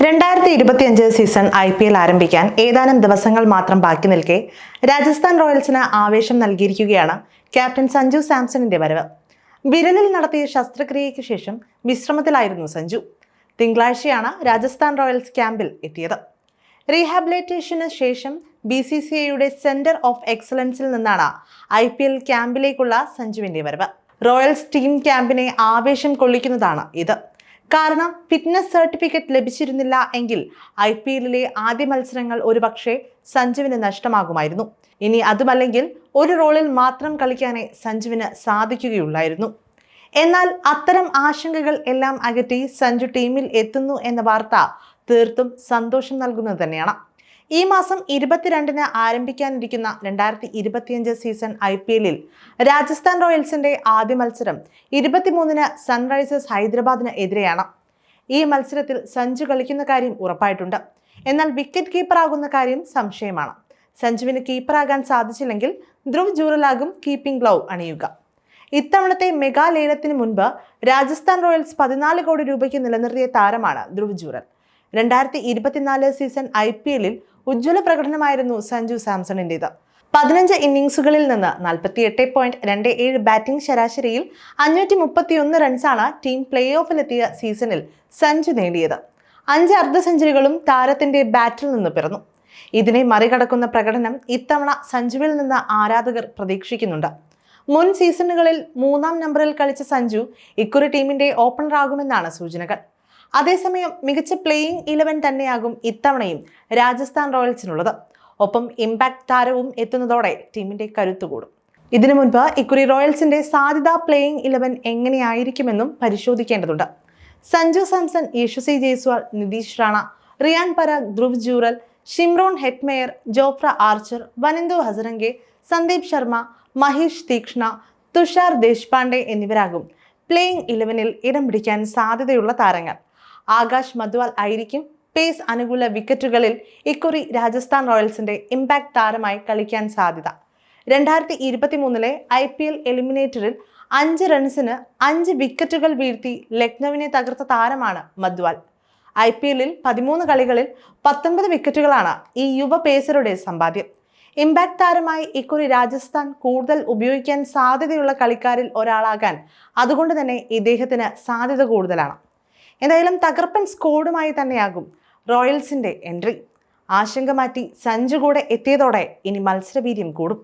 2025 season IPL ആരംഭിക്കാൻ ഏതാനും ദിവസങ്ങൾ മാത്രം ബാക്കി നിൽക്കെ രാജസ്ഥാൻ റോയൽസിന് ആവേശം നൽകിയിരിക്കുകയാണ് ക്യാപ്റ്റൻ സഞ്ജു സാംസണിന്റെ വരവ്. വിരലിൽ നടത്തിയ ശസ്ത്രക്രിയയ്ക്ക് ശേഷം വിശ്രമത്തിലായിരുന്നു സഞ്ജു. തിങ്കളാഴ്ചയാണ് രാജസ്ഥാൻ റോയൽസ് ക്യാമ്പിൽ എത്തിയത്. റീഹാബിലിറ്റേഷന് ശേഷം BCCIയുടെ സെന്റർ ഓഫ് എക്സലൻസിൽ നിന്നാണ് IPL ക്യാമ്പിലേക്കുള്ള സഞ്ജുവിന്റെ വരവ്. റോയൽസ് ടീം ക്യാമ്പിനെ ആവേശം കൊള്ളിക്കുന്നതാണ് ഇത്. കാരണം ഫിറ്റ്നസ് സർട്ടിഫിക്കറ്റ് ലഭിച്ചിരുന്നില്ല എങ്കിൽ IPLിലെ ആദ്യ മത്സരങ്ങൾ ഒരുപക്ഷെ സഞ്ജുവിന് നഷ്ടമാകുമായിരുന്നു. ഇനി അതുമല്ലെങ്കിൽ ഒരു റോളിൽ മാത്രം കളിക്കാനേ സഞ്ജുവിന് സാധിക്കുകയുള്ളായിരുന്നു. എന്നാൽ അത്തരം ആശങ്കകൾ എല്ലാം അകറ്റി സഞ്ജു ടീമിൽ എത്തുന്നു എന്ന വാർത്ത തീർത്തും സന്തോഷം നൽകുന്നത് തന്നെയാണ്. ഈ മാസം 22-ന് ആരംഭിക്കാനിരിക്കുന്ന 2025 സീസൺ IPLിൽ രാജസ്ഥാൻ റോയൽസിന്റെ ആദ്യ മത്സരം 23-ന് സൺറൈസേഴ്സ് ഹൈദരാബാദിന് എതിരെയാണ്. ഈ മത്സരത്തിൽ സഞ്ജു കളിക്കുന്ന കാര്യം ഉറപ്പായിട്ടുണ്ട്. എന്നാൽ വിക്കറ്റ് കീപ്പറാകുന്ന കാര്യം സംശയമാണ്. സഞ്ജുവിന് കീപ്പറാകാൻ സാധിച്ചില്ലെങ്കിൽ ധ്രുവ് ജൂറലാകും കീപ്പിംഗ് ഗ്ലൗ അണിയുക. ഇത്തവണത്തെ മെഗാ ലേലത്തിന് മുൻപ് രാജസ്ഥാൻ റോയൽസ് 14 കോടി രൂപയ്ക്ക് നിലനിർത്തിയ താരമാണ് ധ്രുവ് ജൂറൽ. 2024 സീസൺ IPLിൽ ഉജ്ജ്വല പ്രകടനമായിരുന്നു സഞ്ജു സാംസണിൻ്റെത്. 15 ഇന്നിംഗ്സുകളിൽ നിന്ന് 48.27 ബാറ്റിംഗ് ശരാശരിയിൽ 531 റൺസാണ് ടീം പ്ലേ ഓഫിലെത്തിയ സീസണിൽ സഞ്ജു നേടിയത്. 5 അർദ്ധ സെഞ്ചുറികളും താരത്തിന്റെ ബാറ്റിൽ നിന്ന് പിറന്നു. ഇതിനെ മറികടക്കുന്ന പ്രകടനം ഇത്തവണ സഞ്ജുവിൽ നിന്ന് ആരാധകർ പ്രതീക്ഷിക്കുന്നുണ്ട്. മുൻ സീസണുകളിൽ 3-ാം നമ്പറിൽ കളിച്ച സഞ്ജു ഇക്കുറി ടീമിന്റെ ഓപ്പണറാകുമെന്നാണ് സൂചനകൾ. അതേസമയം മികച്ച പ്ലേയിങ് 11 തന്നെയാകും ഇത്തവണയും രാജസ്ഥാൻ റോയൽസിനുള്ളത്. ഒപ്പം ഇമ്പാക്ട് താരവും എത്തുന്നതോടെ ടീമിന്റെ കരുത്ത് കൂടും. ഇതിനു മുൻപ് ഇക്കുറി റോയൽസിന്റെ സാധ്യതാ പ്ലേയിങ് 11 എങ്ങനെയായിരിക്കുമെന്നും പരിശോധിക്കേണ്ടതുണ്ട്. Sanju Samson, Yashasvi Jaiswal, Nitish Rana, Riyan Parag, Dhruv Jurel, Shimron Hetmyer, Jofra Archer, Wanindu Hasaranga, Sandeep Sharma, Maheesh Theekshana, Tushar Deshpande എന്നിവരാകും പ്ലേയിങ് 11-ൽ ഇടം പിടിക്കാൻ സാധ്യതയുള്ള താരങ്ങൾ. ആകാശ് മദ്വാൽ ആയിരിക്കും പേസ് അനുകൂല വിക്കറ്റുകളിൽ ഇക്കുറി രാജസ്ഥാൻ റോയൽസിന്റെ ഇമ്പാക്ട് താരമായി കളിക്കാൻ സാധ്യത. 2023-ലെ IPL എലിമിനേറ്ററിൽ 5 റൺസിന് 5 വിക്കറ്റുകൾ വീഴ്ത്തി ലക്നൌവിനെ തകർത്ത താരമാണ് മദ്വാൽ. IPLിൽ 13 കളികളിൽ 19 വിക്കറ്റുകളാണ് ഈ യുവ പേസറുടെ സമ്പാദ്യം. ഇമ്പാക്ട് താരമായി ഇക്കുറി രാജസ്ഥാൻ കൂടുതൽ ഉപയോഗിക്കാൻ സാധ്യതയുള്ള കളിക്കാരിൽ ഒരാളാകാൻ അതുകൊണ്ട് തന്നെ ഇദ്ദേഹത്തിന് സാധ്യത കൂടുതലാണ്. എന്തായാലും തകർപ്പൻ സ്കോഡുമായി തന്നെയാകും റോയൽസിന്റെ എൻട്രി. ആശങ്ക മാറ്റി സഞ്ജു കൂടെ എത്തിയതോടെ ഇനി മത്സരവീര്യം കൂടും.